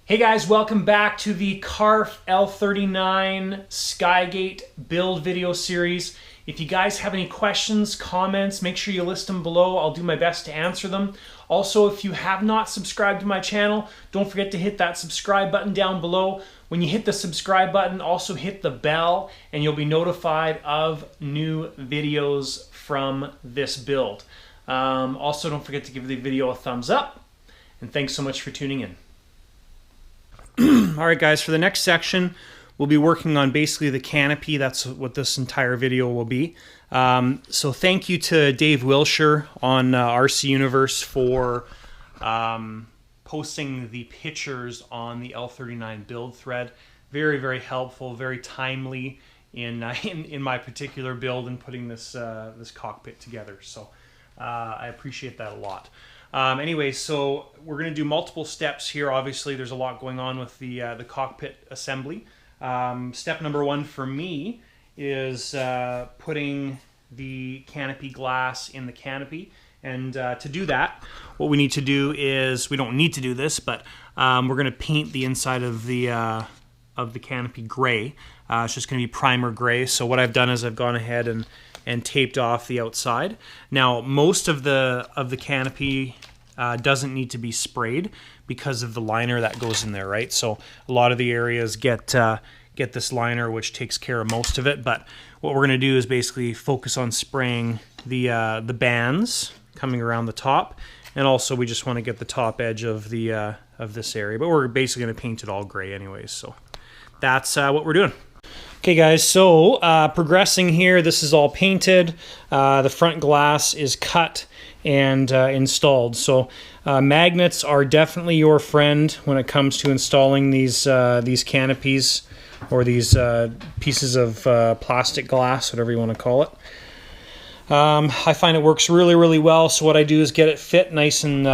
Hey guys, welcome back to the CARF L-39 Skygate build video series. If you guys have any questions, comments, make sure you list them below. I'll do my best to answer them. Also, if you have not subscribed to my channel, don't forget to hit that subscribe button down below. When you hit the subscribe button, also hit the bell and you'll be notified of new videos from this build. Also, don't forget to give the video a thumbs up, and thanks so much for tuning in. All right, guys, for the next section, we'll be working on basically the canopy. That's what this entire video will be. So thank you to Dave Wilshire on RC Universe for posting the pictures on the L-39 build thread. Very, very helpful, very timely in my particular build and putting this this cockpit together. So I appreciate that a lot. Anyway, so we're going to do multiple steps here. Obviously, there's a lot going on with the cockpit assembly. Step number one for me is putting the canopy glass in the canopy. And to do that, what we need to do is, we don't need to do this, but we're going to paint the inside of the canopy gray. It's just going to be primer gray. So what I've done is I've gone ahead and taped off the outside. Now, most of the canopy doesn't need to be sprayed because of the liner that goes in there, right? So a lot of the areas get this liner, which takes care of most of it. But what we're going to do is basically focus on spraying the bands coming around the top, and also we just want to get the top edge of the of this area. But we're basically going to paint it all gray anyways. So that's what we're doing. Okay guys, so progressing here, this is all painted. The front glass is cut and installed. So magnets are definitely your friend when it comes to installing these canopies or these pieces of plastic glass, whatever you want to call it. I find it works really, really well. So what I do is get it fit nice and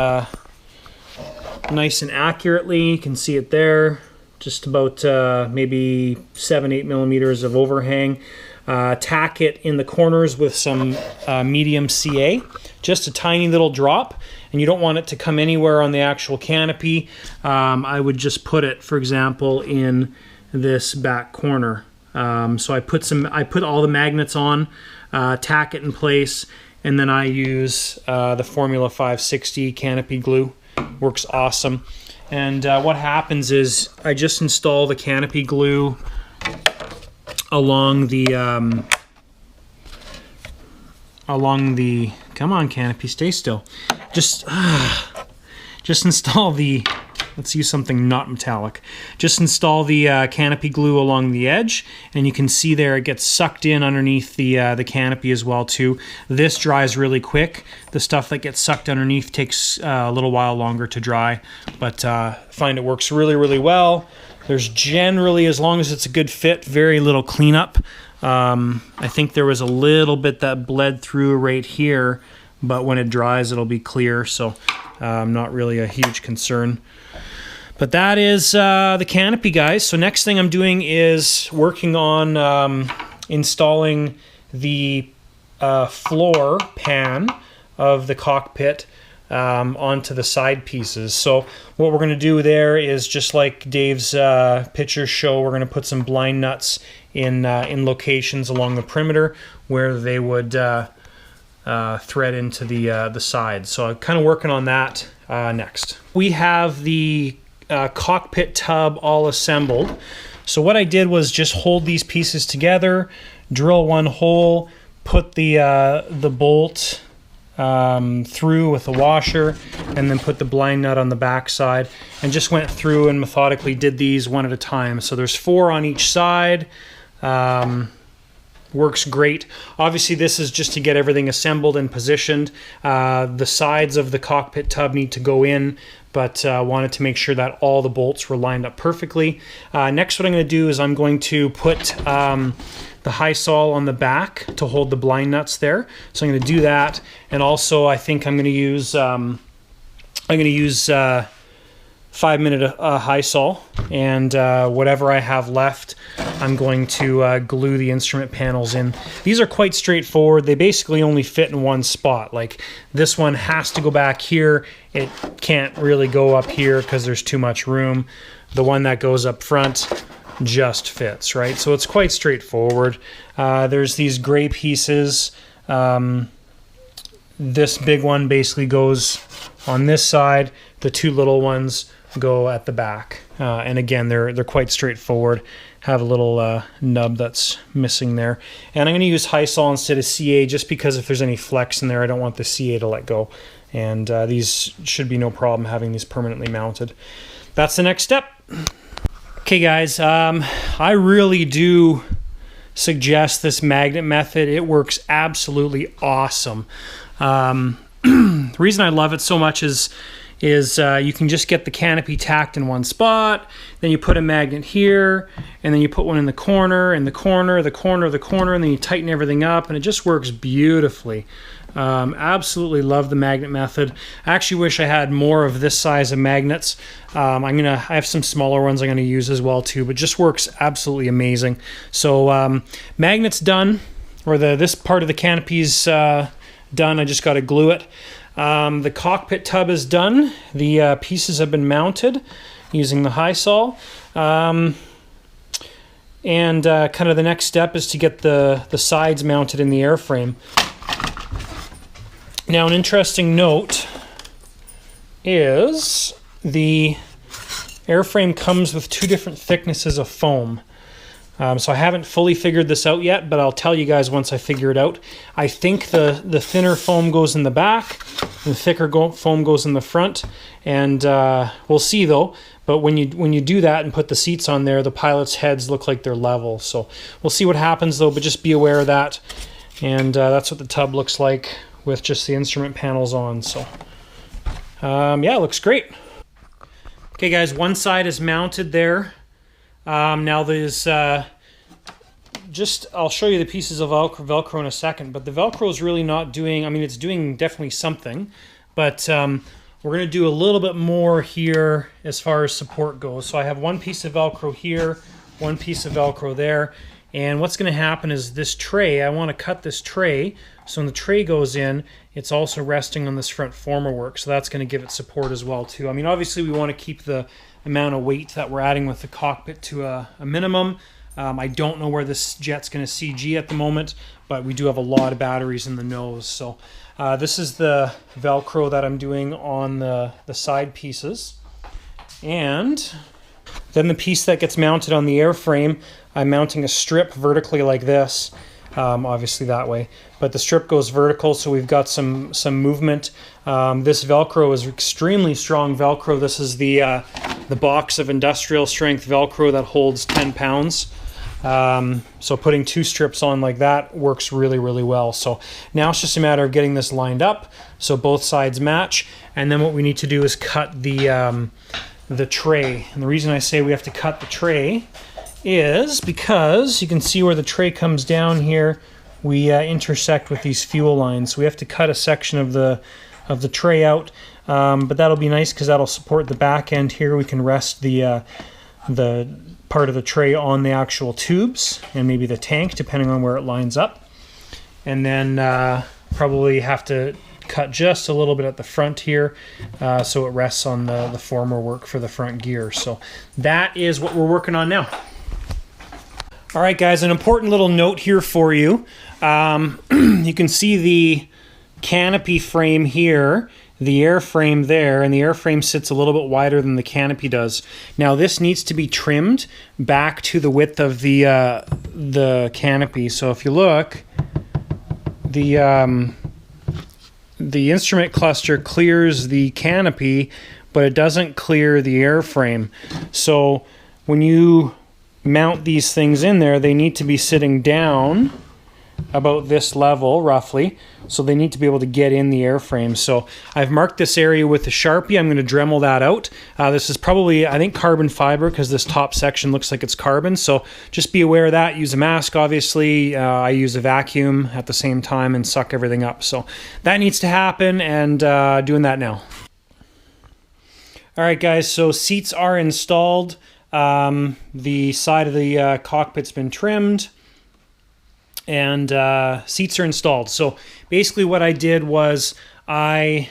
accurately. You can see it there. Just about maybe 7-8 millimeters of overhang. Tack it in the corners with some medium CA, just a tiny little drop, and you don't want it to come anywhere on the actual canopy. I would just put it, for example, in this back corner. So I put all the magnets on, tack it in place, and then I use the Formula 560 Canopy Glue. Works awesome. And what happens is I just install the canopy glue along the come on canopy, stay still. Just install the, let's use something not metallic. Just install the canopy glue along the edge, and you can see there it gets sucked in underneath the canopy as well too. This dries really quick. The stuff that gets sucked underneath takes a little while longer to dry, but I find it works really, really well. There's generally, as long as it's a good fit, very little cleanup. I think there was a little bit that bled through right here, but when it dries it'll be clear, so not really a huge concern. But that is the canopy, guys. So next thing I'm doing is working on installing the floor pan of the cockpit onto the side pieces. So what we're going to do there is, just like Dave's pictures show, we're going to put some blind nuts in locations along the perimeter where they would thread into the sides. So I'm kind of working on that next. We have the cockpit tub all assembled. So what I did was just hold these pieces together, drill one hole, put the bolt through with a washer, and then put the blind nut on the back side, and just went through and methodically did these one at a time. So there's 4 on each side. Works great. Obviously this is just to get everything assembled and positioned. The sides of the cockpit tub need to go in, but wanted to make sure that all the bolts were lined up perfectly. Next, what I'm going to do is I'm going to put the high sol on the back to hold the blind nuts there. So I'm going to do that, and also I think I'm going to use 5-minute high sol, and whatever I have left, I'm going to glue the instrument panels in. These are quite straightforward. They basically only fit in one spot. Like this one has to go back here. It can't really go up here because there's too much room. The one that goes up front just fits, right? So it's quite straightforward. There's these gray pieces. This big one basically goes on this side. The two little ones go at the back, and again they're quite straightforward. Have a little nub that's missing there, and I'm going to use high sol instead of CA just because if there's any flex in there, I don't want the CA to let go, and these should be no problem having these permanently mounted. That's the next step. Okay guys, I really do suggest this magnet method. It works absolutely awesome. The reason I love it so much is you can just get the canopy tacked in one spot, then you put a magnet here, and then you put one in the corner, and the corner, and then you tighten everything up, and it just works beautifully. Absolutely love the magnet method. I actually wish I had more of this size of magnets. I have some smaller ones I'm gonna use as well too, but just works absolutely amazing. So magnets done, or this part of the canopy's done. I just got to glue it. The cockpit tub is done. The pieces have been mounted using the high sol. And kind of the next step is to get the sides mounted in the airframe. Now, an interesting note is the airframe comes with two different thicknesses of foam. So I haven't fully figured this out yet, but I'll tell you guys once I figure it out. I think the thinner foam goes in the back, and the thicker foam goes in the front, and we'll see though. But when you do that and put the seats on there, the pilots' heads look like they're level. So we'll see what happens though, but just be aware of that. And that's what the tub looks like with just the instrument panels on. So yeah, it looks great. Okay guys, one side is mounted there. Now there's I'll show you the pieces of Velcro in a second, but the Velcro is really not doing, I mean, it's doing definitely something, but we're going to do a little bit more here as far as support goes. So I have one piece of Velcro here, one piece of Velcro there, and what's going to happen is this tray, I want to cut this tray, so when the tray goes in, it's also resting on this front former work, so that's going to give it support as well too. I mean, obviously we want to keep the amount of weight that we're adding with the cockpit to a minimum. I don't know where this jet's going to CG at the moment, but we do have a lot of batteries in the nose. So this is the Velcro that I'm doing on the side pieces. And then the piece that gets mounted on the airframe, I'm mounting a strip vertically like this, obviously that way. But the strip goes vertical, so we've got some movement. This Velcro is extremely strong Velcro. This is the box of industrial strength Velcro that holds 10 pounds. So putting two strips on like that works really, really well. So now it's just a matter of getting this lined up so both sides match. And then what we need to do is cut the tray. And the reason I say we have to cut the tray is because you can see where the tray comes down here. We intersect with these fuel lines. So we have to cut a section of the tray out, but that'll be nice because that'll support the back end here. We can rest the part of the tray on the actual tubes and maybe the tank depending on where it lines up. And then probably have to cut just a little bit at the front here so it rests on the former work for the front gear. So that is what we're working on now. All right guys, an important little note here for you. You can see the canopy frame here, the airframe there, and the airframe sits a little bit wider than the canopy does. Now this needs to be trimmed back to the width of the canopy. So if you look, the instrument cluster clears the canopy, but it doesn't clear the airframe. So when you mount these things in there, they need to be sitting down about this level roughly, so they need to be able to get in the airframe. So I've marked this area with a Sharpie. I'm going to Dremel that out. This is probably, I think, carbon fiber because this top section looks like it's carbon, so just be aware of that. Use a mask, obviously. I use a vacuum at the same time and suck everything up. So that needs to happen, and doing that now. All right, guys, so seats are installed. The side of the cockpit's been trimmed, and seats are installed. So basically what I did was I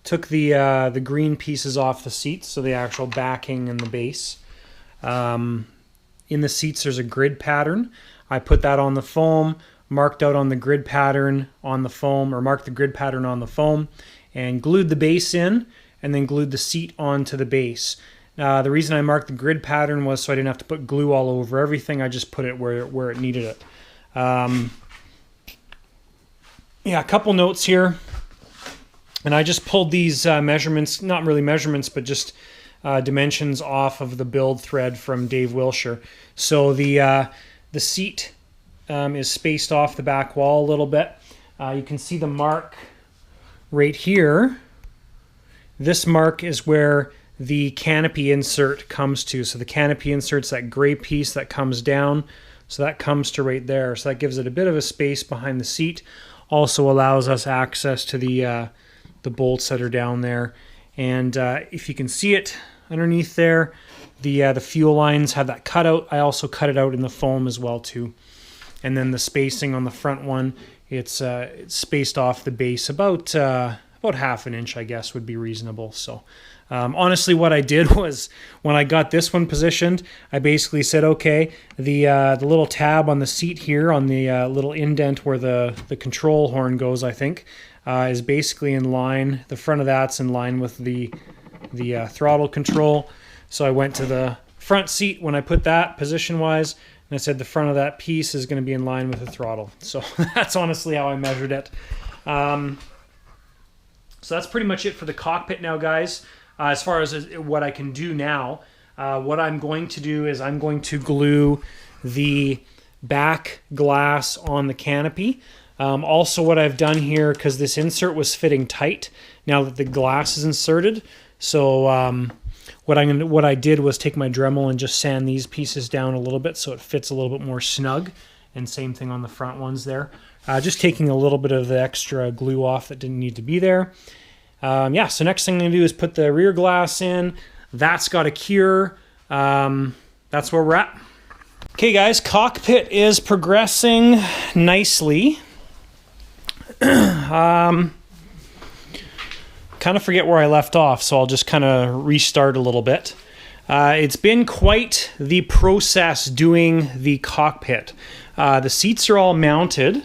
took the green pieces off the seats, so the actual backing and the base. In the seats there's a grid pattern. I put that on the foam, marked out on the grid pattern on the foam, or marked the grid pattern on the foam, and glued the base in, and then glued the seat onto the base. The reason I marked the grid pattern was so I didn't have to put glue all over everything. I just put it where it needed it. Yeah, a couple notes here. And I just pulled these measurements, not really measurements, but just dimensions off of the build thread from Dave Wilshire. So the seat is spaced off the back wall a little bit. You can see the mark right here. This mark is where the canopy insert comes to. So the canopy insert's that gray piece that comes down. So that comes to right there. So that gives it a bit of a space behind the seat. Also allows us access to the bolts that are down there. And if you can see it underneath there, the fuel lines have that cutout. I also cut it out in the foam as well too. And then the spacing on the front one, it's spaced off the base about half an inch, I guess, would be reasonable. So honestly, what I did was when I got this one positioned, I basically said, okay, the little tab on the seat here, on the little indent where the control horn goes, I think, is basically in line. The front of that's in line with the throttle control. So I went to the front seat when I put that position-wise, and I said the front of that piece is going to be in line with the throttle. So that's honestly how I measured it. So that's pretty much it for the cockpit now, guys. As far as what I can do now, what I'm going to do is I'm going to glue the back glass on the canopy. Also what I've done here, because this insert was fitting tight now that the glass is inserted, so what I did was take my Dremel and just sand these pieces down a little bit so it fits a little bit more snug, and same thing on the front ones there. Just taking a little bit of the extra glue off that didn't need to be there. Yeah, so next thing I'm going to do is put the rear glass in. That's got to cure. That's where we're at. Okay guys, cockpit is progressing nicely. Kind of forget where I left off, so I'll just kind of restart a little bit. It's been quite the process doing the cockpit. The seats are all mounted.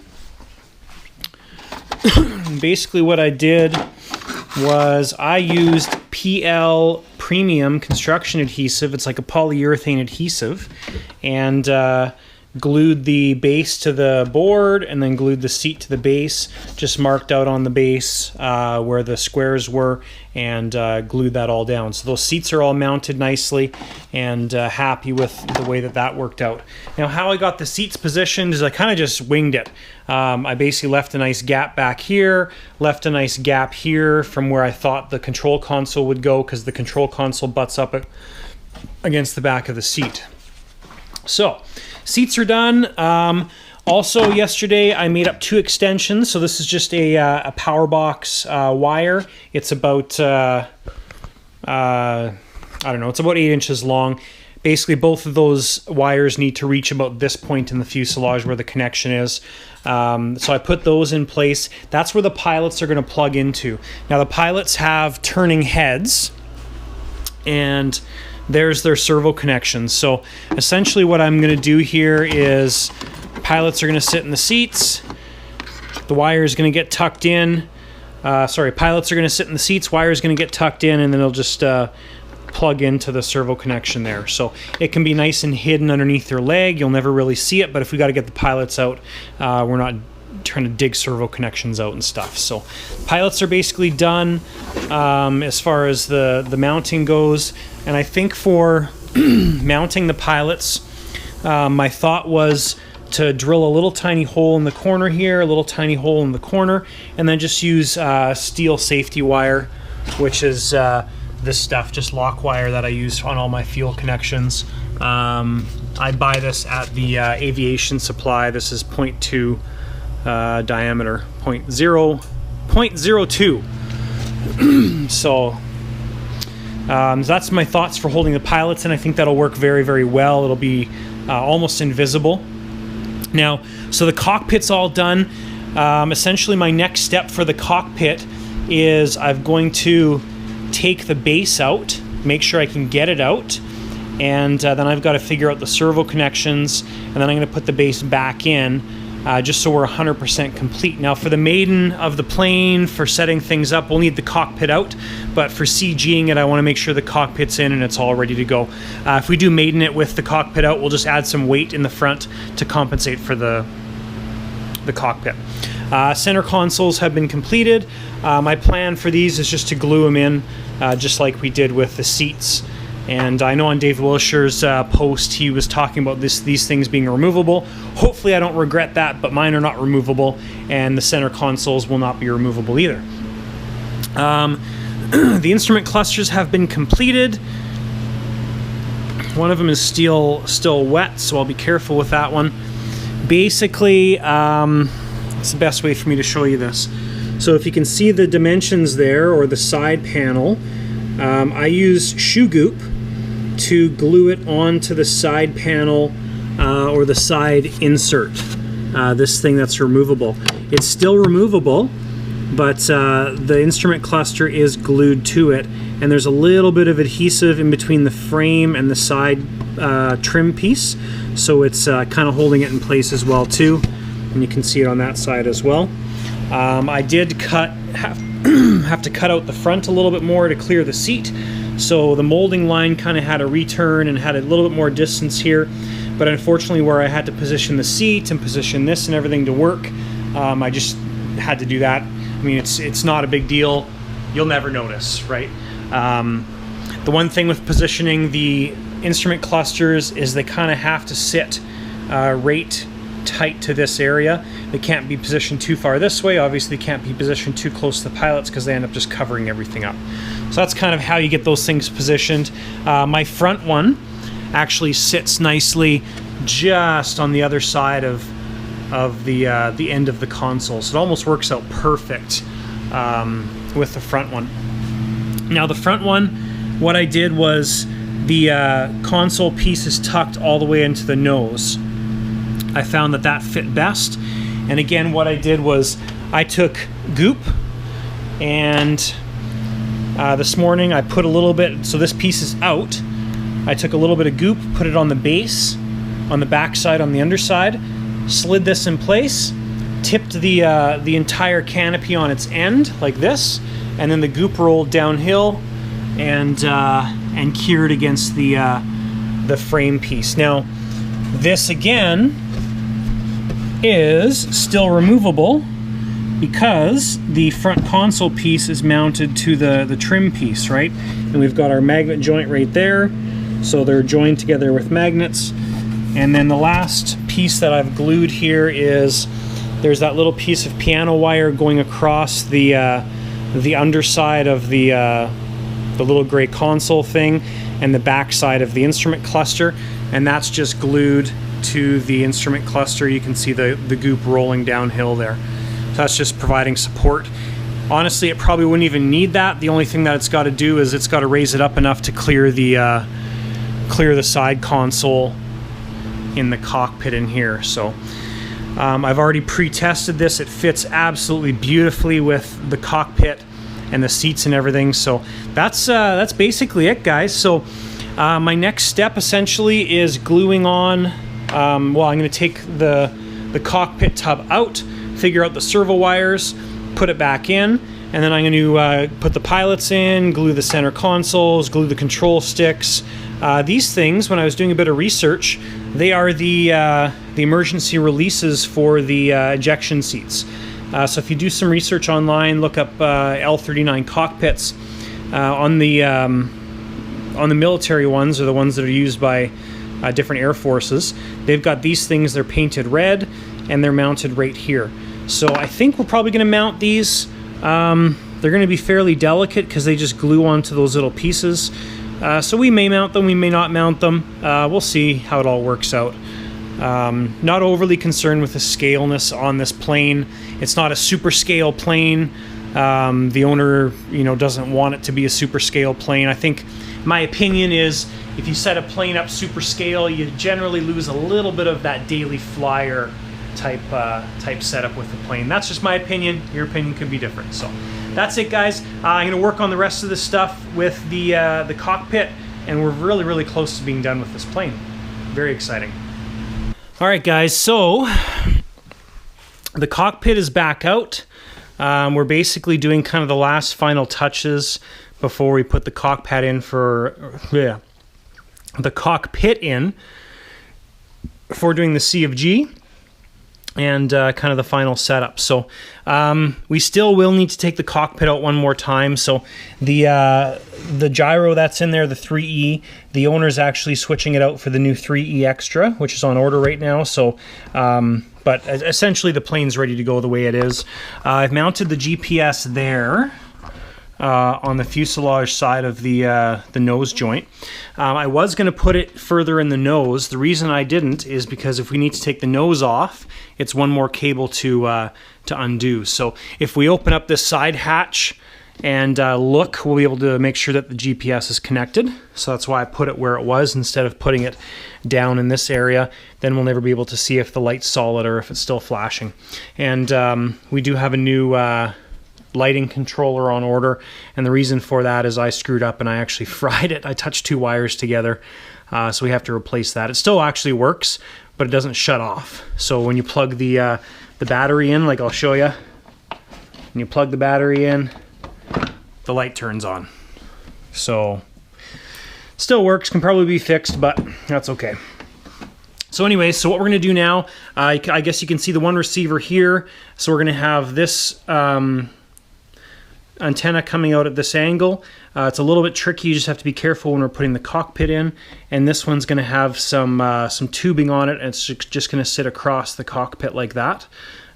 Basically what I did was I used PL Premium construction adhesive. It's like a polyurethane adhesive, and glued the base to the board, and then glued the seat to the base, just marked out on the base where the squares were, and glued that all down. So those seats are all mounted nicely, and happy with the way that worked out. Now how I got the seats positioned is I kind of just winged it. I basically left a nice gap back here, left a nice gap here from where I thought the control console would go, because the control console butts up against the back of the seat. So seats are done. Also yesterday I made up 2 extensions. So this is just a power box wire. It's about I don't know, it's about 8 inches long. Basically both of those wires need to reach about this point in the fuselage where the connection is. So I put those in place. That's where the pilots are going to plug into. Now the pilots have turning heads, and there's their servo connections. So essentially what I'm going to do here is pilots are going to sit in the seats. The wire is going to get tucked in. Pilots are going to sit in the seats. Wire is going to get tucked in, and then they'll just plug into the servo connection there. So it can be nice and hidden underneath their leg. You'll never really see it, but if we got to get the pilots out, we're not trying to dig servo connections out and stuff. So pilots are basically done as far as the mounting goes. And I think for mounting the pilots, my thought was to drill a little tiny hole in the corner here, a little tiny hole in the corner, and then just use steel safety wire, which is this stuff, just lock wire that I use on all my fuel connections. I buy this at the aviation supply. This is 0.2 diameter, 0.02. So that's my thoughts for holding the pilots, and I think that'll work very, very well. It'll be almost invisible. Now, so the cockpit's all done. Essentially, my next step for the cockpit is I'm going to take the base out, make sure I can get it out, and then I've got to figure out the servo connections, and then I'm going to put the base back in, just so we're 100% complete. Now, for the maiden of the plane, for setting things up, we'll need the cockpit out, but for CGing it, I want to make sure the cockpit's in and it's all ready to go. If we do maiden it with the cockpit out, we'll just add some weight in the front to compensate for the cockpit. Center consoles have been completed. My plan for these is just to glue them in, just like we did with the seats. And I know on Dave Wilshire's post, he was talking about these things being removable. Hopefully I don't regret that, but mine are not removable, and the center consoles will not be removable either. The instrument clusters have been completed. One of them is still wet, so I'll be careful with that one. Basically, it's the best way for me to show you this. So if you can see the dimensions there, or the side panel, I use shoe goop to glue it onto the side panel or the side insert, this thing that's removable. It's still removable, but the instrument cluster is glued to it, and there's a little bit of adhesive in between the frame and the side trim piece, so it's kind of holding it in place as well too, and you can see it on that side as well. I did have to cut out the front a little bit more to clear the seat, so the molding line kind of had a return and had a little bit more distance here, but unfortunately where I had to position the seat and position this and everything to work, I just had to do that. I mean, it's not a big deal. You'll never notice, right? The one thing with positioning the instrument clusters is they kind of have to sit right tight to this area. They can't be positioned too far this way. Obviously, they can't be positioned too close to the pilots because they end up just covering everything up. So that's kind of how you get those things positioned. My front one actually sits nicely just on the other side of the end of the console. So it almost works out perfect with the front one. Now the front one, what I did was the console piece is tucked all the way into the nose. I found that fit best. And again, what I did was I took goop, and this morning I put a little bit, so this piece is out. I took a little bit of goop, put it on the base, on the back side, on the underside, slid this in place, tipped the entire canopy on its end like this, and then the goop rolled downhill and cured against the frame piece. Now, this again is still removable because the front console piece is mounted to the trim piece, right? And we've got our magnet joint right there, so they're joined together with magnets. And then the last piece that I've glued here is there's that little piece of piano wire going across the underside of the little gray console thing and the back side of the instrument cluster, and that's just glued to the instrument cluster. You can see the goop rolling downhill there. So that's just providing support. Honestly, it probably wouldn't even need that. The only thing that it's got to do is it's got to raise it up enough to clear the side console in the cockpit in here. So I've already pre-tested this. It fits absolutely beautifully with the cockpit and the seats and everything. So that's basically it, guys. So my next step essentially is gluing on. I'm going to take the cockpit tub out, figure out the servo wires, put it back in, and then I'm going to put the pilots in, glue the center consoles, glue the control sticks. These things, when I was doing a bit of research, they are the emergency releases for the ejection seats. So if you do some research online, look up L-39 cockpits. On the military ones, or the ones that are used by different air forces, they've got these things. They're painted red, and they're mounted right here. So I think we're probably going to mount these. They're going to be fairly delicate because they just glue onto those little pieces. So we may mount them, we may not mount them. We'll see how it all works out. Not overly concerned with the scaleness on this plane. It's not a super scale plane. The owner, doesn't want it to be a super scale plane. I think my opinion is if you set a plane up super scale, you generally lose a little bit of that daily flyer type setup with the plane. That's just my opinion. Your opinion could be different. So that's it, guys. I'm going to work on the rest of this stuff with the cockpit, and we're really, really close to being done with this plane. Very exciting. All right, guys. So the cockpit is back out. We're basically doing kind of the last final touches before we put the cockpit in for doing the C of G and kind of the final setup. So we still will need to take the cockpit out one more time. So the gyro that's in there, the 3E, the owner's actually switching it out for the new 3E Extra, which is on order right now. So but essentially the plane's ready to go the way it is. I've mounted the GPS there on the fuselage side of the nose joint. I was going to put it further in the nose. The reason I didn't is because if we need to take the nose off, it's one more cable to undo. So if we open up this side hatch and look, we'll be able to make sure that the GPS is connected. So that's why I put it where it was instead of putting it down in this area. Then we'll never be able to see if the light's solid or if it's still flashing. And we do have a new lighting controller on order, and the reason for that is I screwed up and I actually fried it. I touched two wires together, so we have to replace that. It still actually works, but it doesn't shut off. So when you plug the battery in, like I'll show you, when you plug the battery in, the light turns on. So still works, can probably be fixed, but that's okay. So anyway, so what we're going to do now, I guess you can see the one receiver here. So we're going to have this antenna coming out at this angle. It's a little bit tricky. You just have to be careful when we're putting the cockpit in. And this one's going to have some tubing on it, and it's just going to sit across the cockpit like that.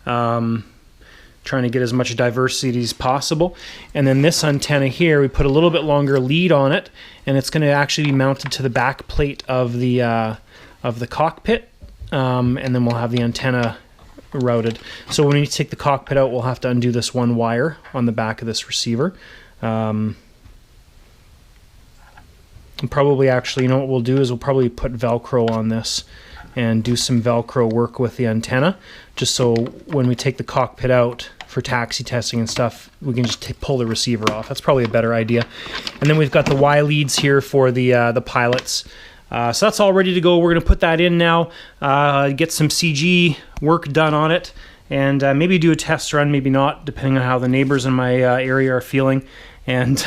Trying to get as much diversity as possible. And then this antenna here, we put a little bit longer lead on it, and it's going to actually be mounted to the back plate of the cockpit, and then we'll have the antenna routed. So when we take the cockpit out, we'll have to undo this one wire on the back of this receiver. And probably actually, you know what we'll do is we'll probably put Velcro on this and do some Velcro work with the antenna, just so when we take the cockpit out for taxi testing and stuff, we can just pull the receiver off. That's probably a better idea. And then we've got the Y leads here for the pilots. So that's all ready to go. We're going to put that in now, get some CG work done on it, and maybe do a test run, maybe not, depending on how the neighbors in my area are feeling. And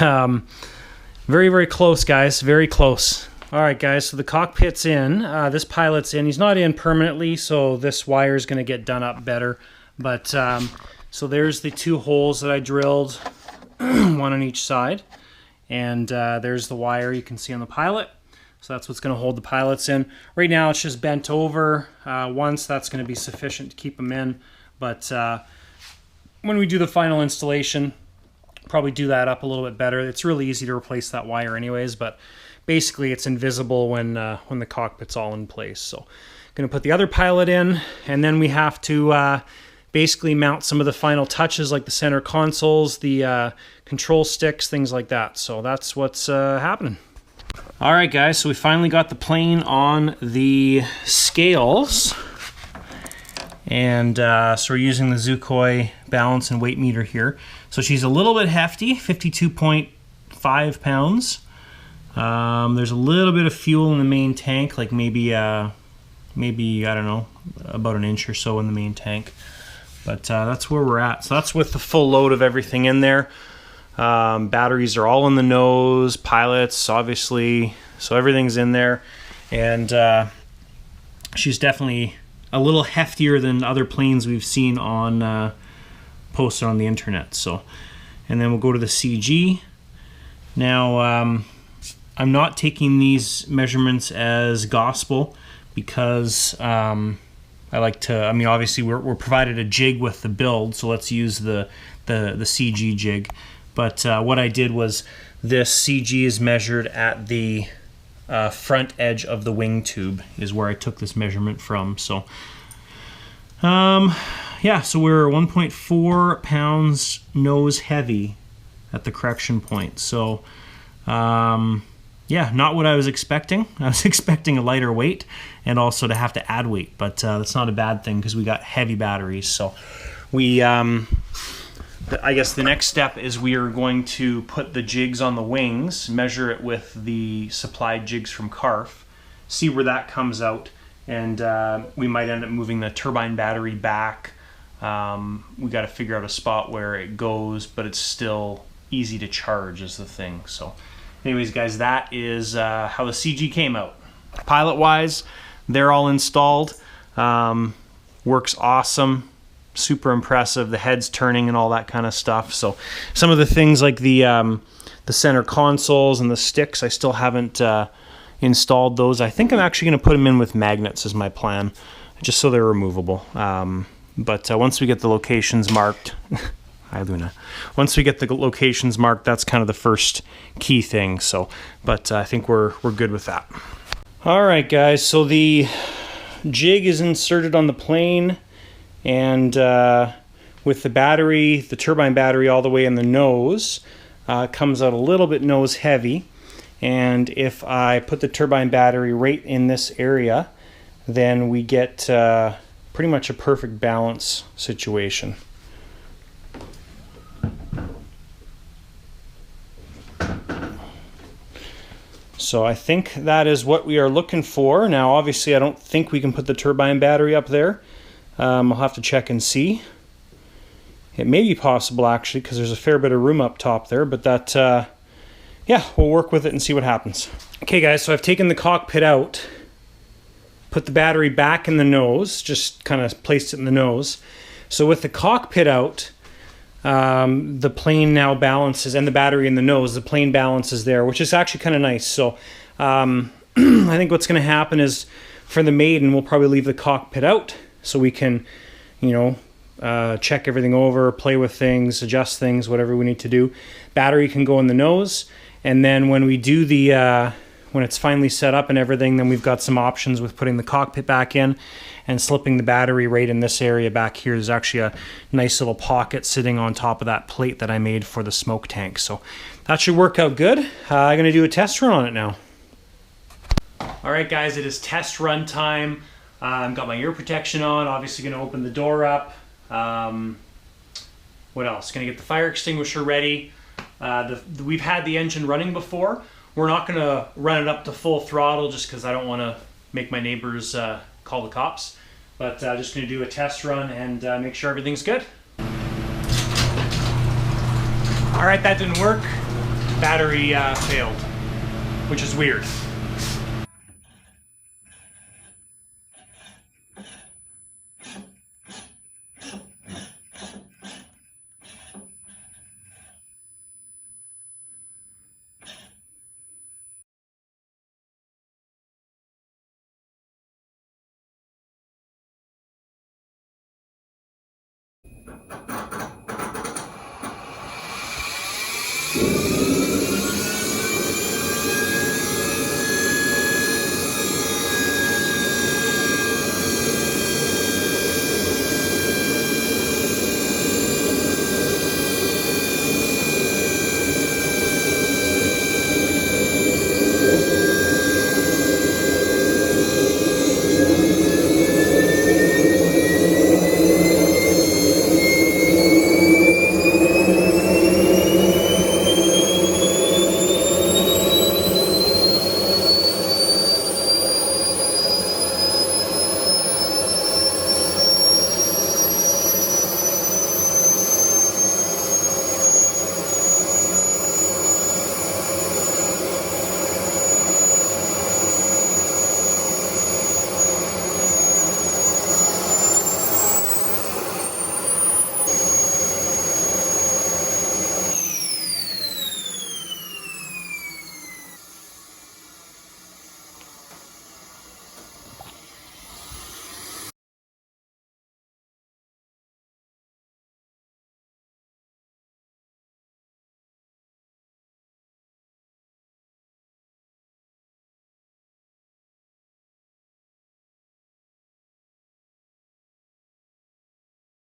very, very close, guys, very close. All right, guys, so the cockpit's in. This pilot's in. He's not in permanently, so this wire is going to get done up better. But so there's the two holes that I drilled, one on each side. And there's the wire you can see on the pilot. So that's what's going to hold the pilots in. Right now it's just bent over once. That's going to be sufficient to keep them in. But when we do the final installation, probably do that up a little bit better. It's really easy to replace that wire anyways, but basically it's invisible when the cockpit's all in place. So going to put the other pilot in, and then we have to basically mount some of the final touches like the center consoles, the control sticks, things like that. So that's what's happening. All right, guys, so we finally got the plane on the scales, and so we're using the Zukoi balance and weight meter here. So she's a little bit hefty, 52.5 pounds. There's a little bit of fuel in the main tank, like maybe I don't know, about an inch or so in the main tank. But that's where we're at. So that's with the full load of everything in there. Batteries are all in the nose, pilots, obviously, so everything's in there. And she's definitely a little heftier than other planes we've seen on posted on the internet. So, and then we'll go to the CG. Now, I'm not taking these measurements as gospel because I like to, I mean, obviously we're provided a jig with the build, so let's use the CG jig. But what I did was this CG is measured at the front edge of the wing tube is where I took this measurement from. So yeah, so we're 1.4 pounds nose heavy at the correction point. So yeah, not what I was expecting. I was expecting a lighter weight and also to have to add weight, but that's not a bad thing because we got heavy batteries. So we, I guess the next step is we are going to put the jigs on the wings, measure it with the supplied jigs from CARF, see where that comes out, and we might end up moving the turbine battery back. We got to figure out a spot where it goes, but it's still easy to charge is the thing. So anyways, guys, that is how the CG came out. Pilot-wise, they're all installed. Works awesome. Super impressive. The head's turning and all that kind of stuff. So some of the things like the center consoles and the sticks, I still haven't installed those. I think I'm actually going to put them in with magnets is my plan, just so they're removable. But once we get the locations marked, hi Luna. Once we get the locations marked, that's kind of the first key thing. So, but I think we're good with that. All right, guys. So the jig is inserted on the plane, and with the battery, the turbine battery, all the way in the nose, comes out a little bit nose heavy. And if I put the turbine battery right in this area, then we get pretty much a perfect balance situation. So I think that is what we are looking for. Now, obviously, I don't think we can put the turbine battery up there. I'll have to check and see. It may be possible, actually, because there's a fair bit of room up top there, but that, yeah, we'll work with it and see what happens. Okay, guys, so I've taken the cockpit out, put the battery back in the nose, just kind of placed it in the nose. So with the cockpit out, the plane now balances, and the battery in the nose, the plane balances there, which is actually kind of nice. So I think what's going to happen is for the maiden, we'll probably leave the cockpit out so we can, you know, check everything over, play with things, adjust things, whatever we need to do. Battery can go in the nose, and then when we do the, when it's finally set up and everything, then we've got some options with putting the cockpit back in and slipping the battery right in this area back here. There's actually a nice little pocket sitting on top of that plate that I made for the smoke tank. So that should work out good. I'm going to do a test run on it now. All right, guys, it is test run time. I've got my ear protection on, obviously going to open the door up. What else? Going to get the fire extinguisher ready. We've had the engine running before. We're not going to run it up to full throttle just because I don't want to make my neighbors call the cops. But just going to do a test run and make sure everything's good. All right, that didn't work. Battery failed, which is weird.